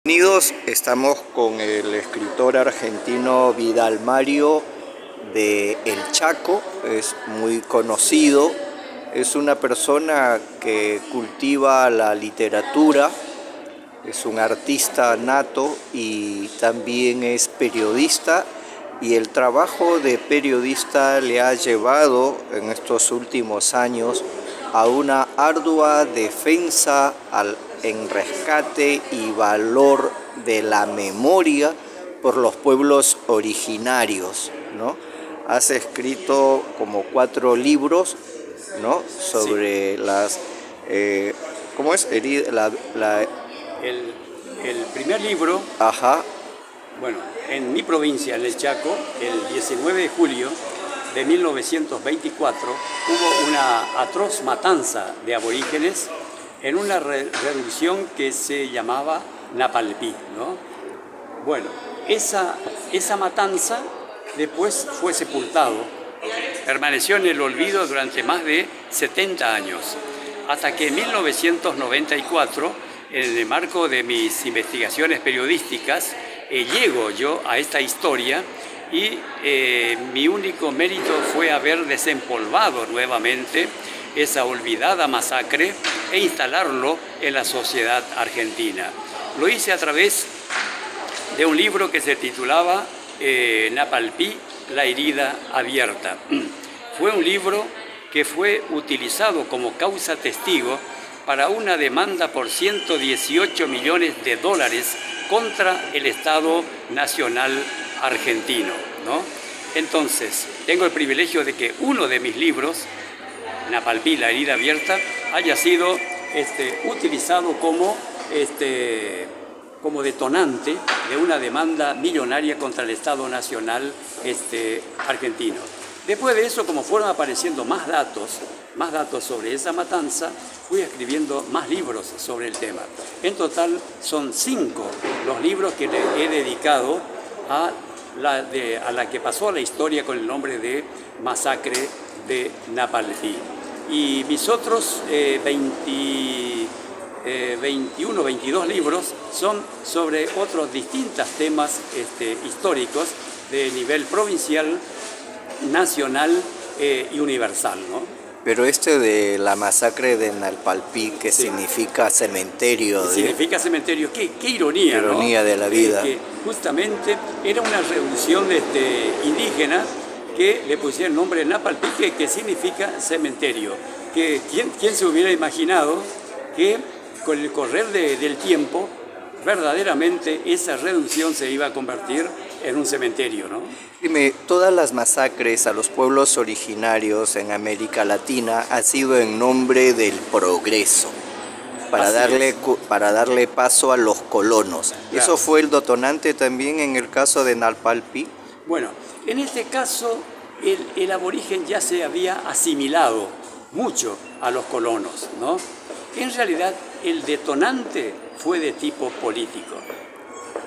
Unidos, estamos con el escritor argentino Vidal Mario de El Chaco. Es muy conocido, es una persona que cultiva la literatura, es un artista nato y también es periodista, y el trabajo de periodista le ha llevado en estos últimos años a una ardua defensa en rescate y valor de la memoria por los pueblos originarios, ¿no? Has escrito como 4 libros, ¿no? Sobre las... ¿cómo es? El primer libro, Ajá. bueno, en mi provincia, en el Chaco, el 19 de julio de 1924, hubo una atroz matanza de aborígenes en una reducción que se llamaba Napalpí, ¿no? Bueno, esa matanza después fue sepultado, permaneció en el olvido durante más de 70 años, hasta que en 1994, en el marco de mis investigaciones periodísticas, llego yo a esta historia y mi único mérito fue haber desempolvado nuevamente esa olvidada masacre e instalarlo en la sociedad argentina. Lo hice a través de un libro que se titulaba Napalpí, la herida abierta. Fue un libro que fue utilizado como causa testigo para una demanda por 118 millones de dólares contra el Estado Nacional Argentino, ¿no? Entonces, tengo el privilegio de que uno de mis libros, Napalpí, la herida abierta, haya sido utilizado como detonante de una demanda millonaria contra el Estado Nacional argentino. Después de eso, como fueron apareciendo más datos sobre esa matanza, fui escribiendo más libros sobre el tema. En total son 5 los libros que le he dedicado a la que pasó a la historia con el nombre de Masacre de Napalpí. Y mis otros 21, 22 libros son sobre otros distintos temas históricos de nivel provincial, nacional y universal, ¿no? Pero de la masacre de Napalpí, que sí significa cementerio. Significa cementerio. Qué ironía, ¿no? Ironía de la vida. Que justamente era una revolución indígena que le pusieron el nombre de Napalpí, que significa cementerio. ¿Quién se hubiera imaginado que con el correr del tiempo verdaderamente esa reducción se iba a convertir en un cementerio, ¿no? Dime, todas las masacres a los pueblos originarios en América Latina ha sido en nombre del progreso, para darle paso a los colonos. Claro. ¿Eso fue el detonante también en el caso de Napalpí? Bueno, en este caso el aborigen ya se había asimilado mucho a los colonos, ¿no? En realidad el detonante fue de tipo político.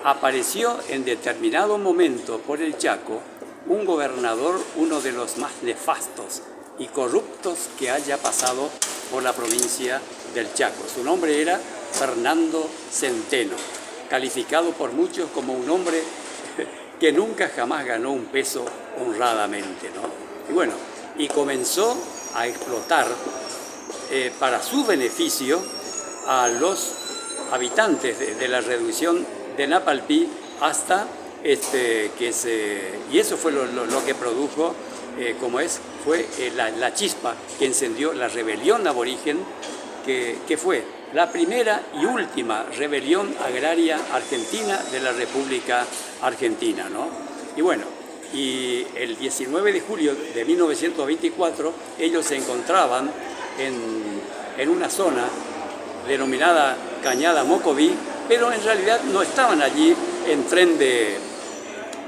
Apareció en determinado momento por el Chaco un gobernador, uno de los más nefastos y corruptos que haya pasado por la provincia del Chaco. Su nombre era Fernando Centeno, calificado por muchos como un hombre que nunca jamás ganó un peso honradamente, ¿no? Y bueno, y comenzó a explotar para su beneficio a los habitantes de la reducción de Napalpí hasta y eso fue lo que produjo, fue la chispa que encendió la rebelión aborigen, que fue la primera y última rebelión agraria argentina de la República Argentina, ¿no? Y bueno, y el 19 de julio de 1924 ellos se encontraban en una zona denominada Cañada Mocoví, pero en realidad no estaban allí en tren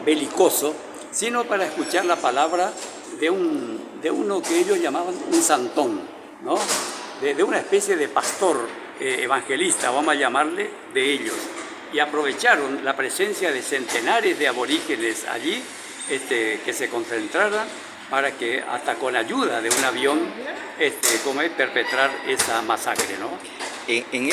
belicoso, sino para escuchar la palabra de uno que ellos llamaban un santón, ¿no? De una especie de pastor evangelista, vamos a llamarle, de ellos. Y aprovecharon la presencia de centenares de aborígenes allí, que se concentraran para que hasta con ayuda de un avión perpetrar esa masacre, ¿no? En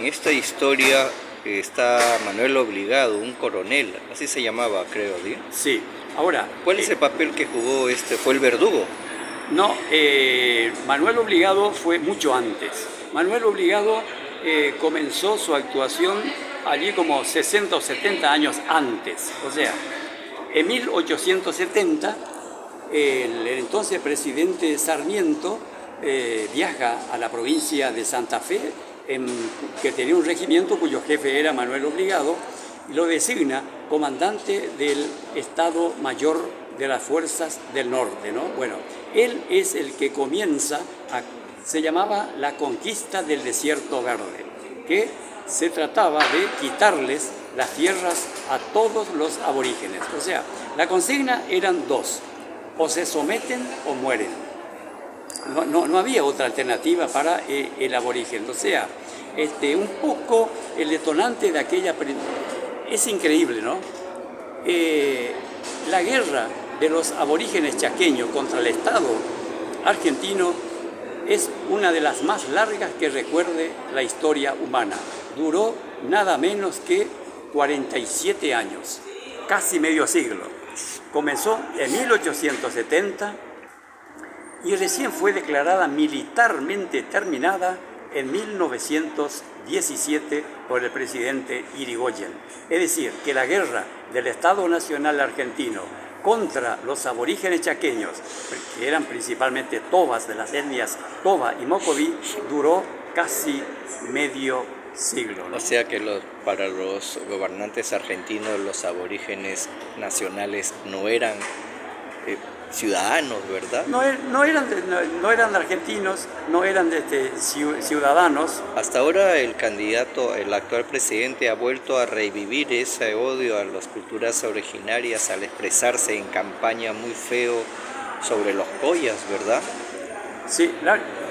esta historia está Manuel Obligado, un coronel, así se llamaba, creo, ¿sí? Sí, ahora... ¿Cuál es el papel que jugó este? ¿Fue el verdugo? No, Manuel Obligado fue mucho antes. Manuel Obligado comenzó su actuación allí como 60 o 70 años antes. O sea, en 1870, el entonces presidente Sarmiento viaja a la provincia de Santa Fe, que tenía un regimiento cuyo jefe era Manuel Obligado, y lo designa comandante del Estado Mayor de las Fuerzas del Norte, ¿no? Bueno, él es el que comienza, se llamaba la conquista del desierto verde, que se trataba de quitarles las tierras a todos los aborígenes. O sea, la consigna eran dos: o se someten o mueren. No había otra alternativa para el aborigen. O sea, un poco el detonante de aquella... Es increíble, ¿no? La guerra de los aborígenes chaqueños contra el Estado argentino es una de las más largas que recuerde la historia humana. Duró nada menos que 47 años, casi medio siglo. Comenzó en 1870 y recién fue declarada militarmente terminada en 1917 por el presidente Irigoyen. Es decir, que la guerra del Estado Nacional Argentino contra los aborígenes chaqueños, que eran principalmente tobas de las etnias Toba y Mocoví, duró casi medio siglo, ¿no? O sea que para los gobernantes argentinos los aborígenes nacionales no eran ciudadanos, ¿verdad? No eran argentinos, no eran ciudadanos. Hasta ahora el actual presidente, ha vuelto a revivir ese odio a las culturas originarias al expresarse en campaña muy feo sobre los collas, ¿verdad? Sí,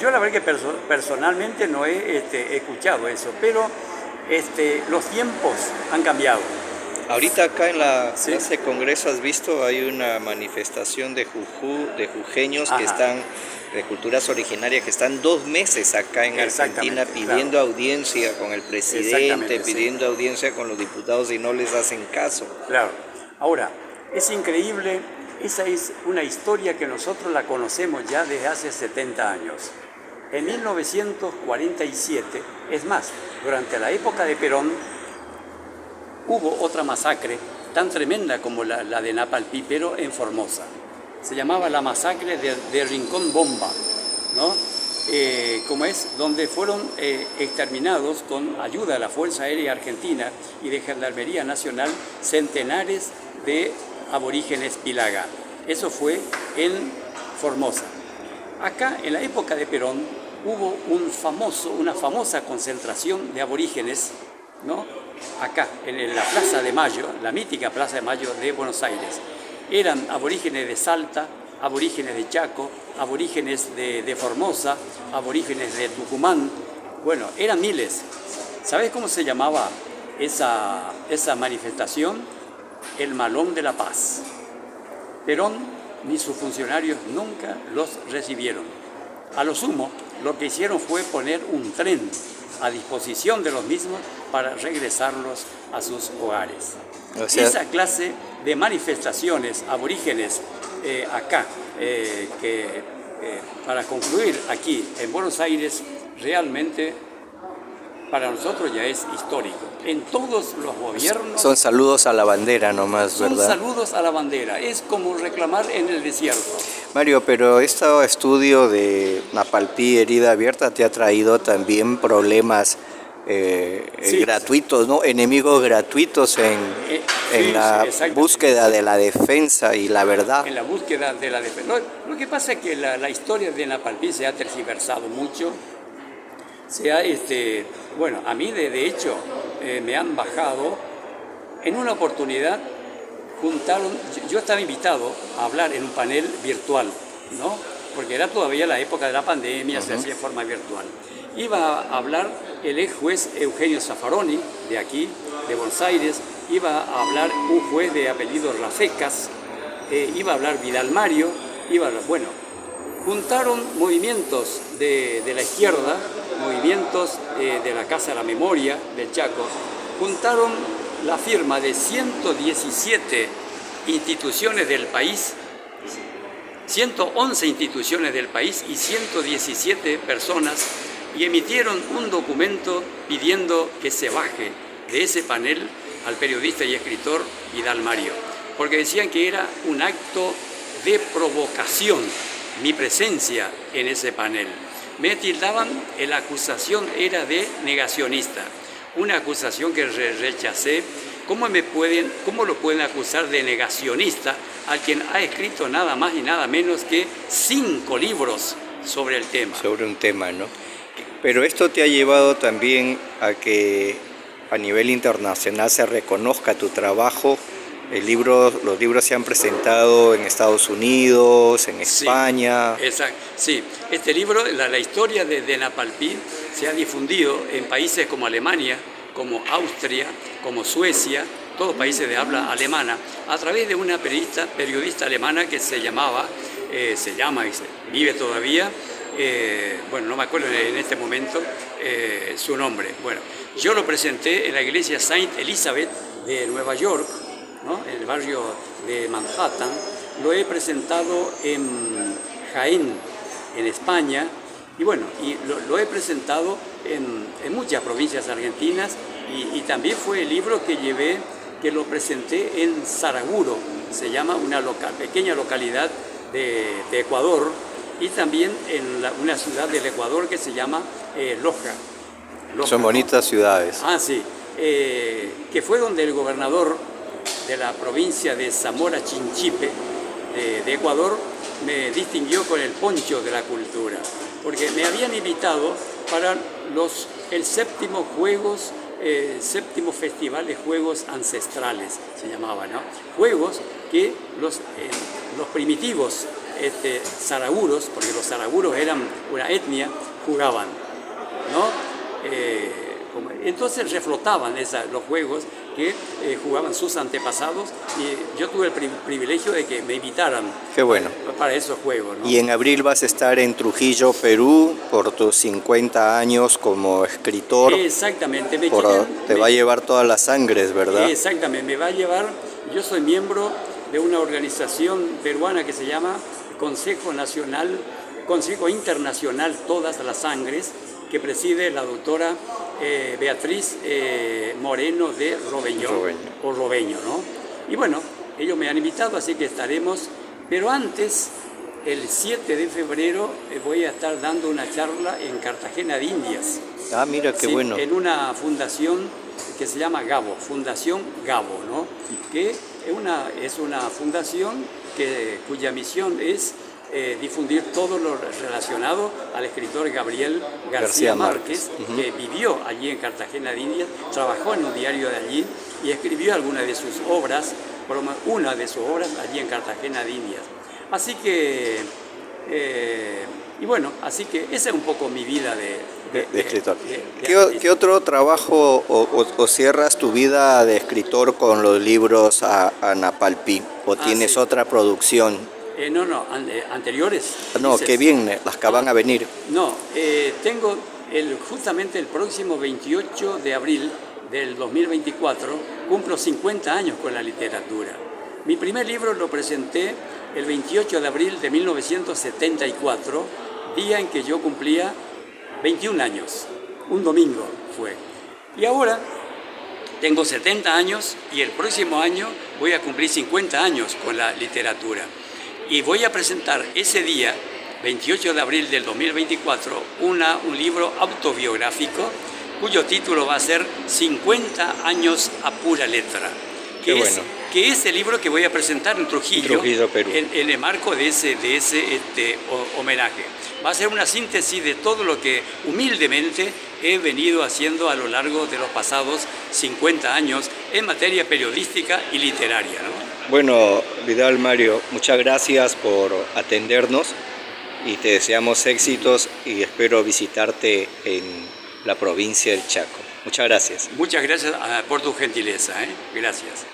yo la verdad que personalmente no he escuchado eso, pero los tiempos han cambiado. Ahorita acá en la Plaza de Congreso, has visto, hay una manifestación de jujeños que están, de culturas originarias, que están 2 meses acá en Argentina pidiendo audiencia con el presidente, pidiendo audiencia con los diputados y no les hacen caso. Claro. Ahora, es increíble, esa es una historia que nosotros la conocemos ya desde hace 70 años. En 1947, es más, durante la época de Perón, hubo otra masacre tan tremenda como la de Napalpí, pero en Formosa. Se llamaba la masacre de Rincón Bomba, ¿no? Donde fueron exterminados con ayuda de la Fuerza Aérea Argentina y de Gendarmería Nacional centenares de aborígenes Pilaga. Eso fue en Formosa. Acá, en la época de Perón, hubo una famosa concentración de aborígenes, ¿no? Acá, en la Plaza de Mayo, la mítica Plaza de Mayo de Buenos Aires. Eran aborígenes de Salta, aborígenes de Chaco, aborígenes de Formosa, aborígenes de Tucumán. Bueno, eran miles. ¿Sabés cómo se llamaba esa manifestación? El Malón de la Paz. Perón ni sus funcionarios nunca los recibieron. A lo sumo, lo que hicieron fue poner un tren a disposición de los mismos para regresarlos a sus hogares. O sea, esa clase de manifestaciones aborígenes acá, para concluir aquí en Buenos Aires, realmente para nosotros ya es histórico. En todos los gobiernos... Son saludos a la bandera nomás, ¿verdad? Son saludos a la bandera, es como reclamar en el desierto. Mario, pero este estudio de Napalpí, herida abierta, te ha traído también problemas gratuitos, ¿no? Enemigos gratuitos en la búsqueda de la defensa y la verdad. En la búsqueda de la defensa. Lo que pasa es que la historia de Napalpí se ha tergiversado mucho. Bueno, a mí de hecho me han bajado. En una oportunidad yo estaba invitado a hablar en un panel virtual, ¿no? Porque era todavía la época de la pandemia, se hacía de forma virtual. Iba a hablar el ex juez Eugenio Zaffaroni, de aquí, de Buenos Aires, iba a hablar un juez de apellido Rafecas, iba a hablar Vidal Mario, bueno, juntaron movimientos de la izquierda, movimientos de la Casa de la Memoria del Chaco, juntaron la firma de 117 instituciones del país, 111 instituciones del país y 117 personas, y emitieron un documento pidiendo que se baje de ese panel al periodista y escritor Vidal Mario, porque decían que era un acto de provocación mi presencia en ese panel. Me tildaban, la acusación era de negacionista, una acusación que rechacé. ¿Cómo lo pueden acusar de negacionista a quien ha escrito nada más y nada menos que 5 libros sobre el tema? Sobre un tema, ¿no? Pero esto te ha llevado también a que a nivel internacional se reconozca tu trabajo. Los libros se han presentado en Estados Unidos, en España. Sí, exacto. Sí, este libro, la historia de Napalpí, se ha difundido en países como Alemania, como Austria, como Suecia, todos países de habla alemana, a través de una periodista alemana que se llama y vive todavía, bueno, no me acuerdo en este momento su nombre. Bueno, yo lo presenté en la iglesia Saint Elizabeth de Nueva York, ¿no?, en el barrio de Manhattan. Lo he presentado en Jaén, en España, y bueno, lo he presentado en muchas provincias argentinas, y también fue el libro que lo presenté en Saraguro, se llama una pequeña localidad de Ecuador, y también en una ciudad del Ecuador que se llama Loja. Son bonitas ciudades. Ah, sí, que fue donde el gobernador de la provincia de Zamora Chinchipe, de Ecuador, me distinguió con el poncho de la cultura, porque me habían invitado para el séptimo Festival de Juegos Ancestrales, se llamaba, ¿no? Juegos que los primitivos saraguros, porque los saraguros eran una etnia, jugaban, ¿no? Entonces reflotaban los juegos que jugaban sus antepasados, y yo tuve el privilegio de que me invitaran. Qué bueno. Para esos juegos, ¿no? Y en abril vas a estar en Trujillo, Perú, por tus 50 años como escritor. Exactamente. Te va a llevar todas las sangres, ¿verdad? Exactamente, me va a llevar. Yo soy miembro de una organización peruana que se llama Consejo Internacional Todas las Sangres, que preside la doctora Beatriz Moreno de Robeño, ¿no? Y bueno, ellos me han invitado, así que estaremos, pero antes, el 7 de febrero, voy a estar dando una charla en Cartagena de Indias. Ah, mira, qué bueno. En una fundación que se llama Gabo, Fundación Gabo, ¿no? Que es una fundación cuya misión es difundir todo lo relacionado al escritor Gabriel García Márquez, que vivió allí en Cartagena de Indias, trabajó en un diario de allí y escribió una de sus obras allí en Cartagena de Indias. Así que, así que esa es un poco mi vida de escritor. ¿Qué otro trabajo o cierras tu vida de escritor con los libros a Napalpí? ¿O tienes otra producción? Anteriores. No, dices, qué bien, las que van a venir. No, tengo justamente el próximo 28 de abril del 2024, cumplo 50 años con la literatura. Mi primer libro lo presenté el 28 de abril de 1974, día en que yo cumplía 21 años, un domingo fue. Y ahora tengo 70 años y el próximo año voy a cumplir 50 años con la literatura. Y voy a presentar ese día, 28 de abril del 2024, un libro autobiográfico cuyo título va a ser 50 años a pura letra. Que es el libro que voy a presentar en Trujillo, Perú, en el marco de ese homenaje. Va a ser una síntesis de todo lo que humildemente he venido haciendo a lo largo de los pasados 50 años en materia periodística y literaria, ¿no? Bueno, Vidal Mario, muchas gracias por atendernos y te deseamos éxitos y espero visitarte en la provincia del Chaco. Muchas gracias. Muchas gracias por tu gentileza, Gracias.